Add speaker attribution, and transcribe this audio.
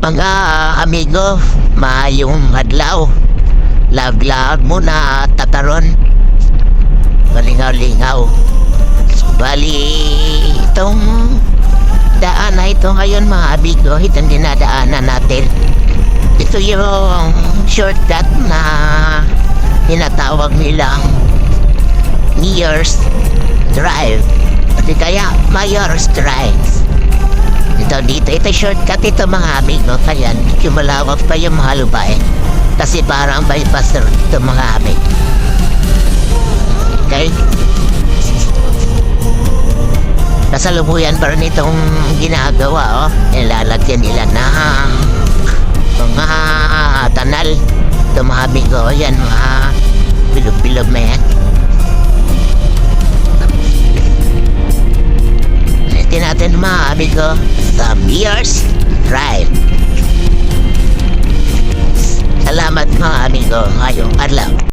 Speaker 1: Mga amigo, maayong adlaw. Laglag mo na tataron. Malingaw-lingaw. Bali, itong daan na ito ngayon mga amigo, itong dinadaanan natin. Ito yung shortcut na tinatawag nilang Mayor's Drive. At kaya Mayor's Drive. Ito shortcut ito mga amigo. Kaya medyo malawak pa yung mga lubain. Kasi parang bypass road ito mga amigo. Okay? Kasalukuyan pa rin itong ginagawa, oh. Nilalagyan nila ng mga tanal. Ito mga amigo, yan mga bilog-bilog na yan. Ito natin mga amigo, sa Mayor's Drive. Salamat mga amigo, ngayong adlaw.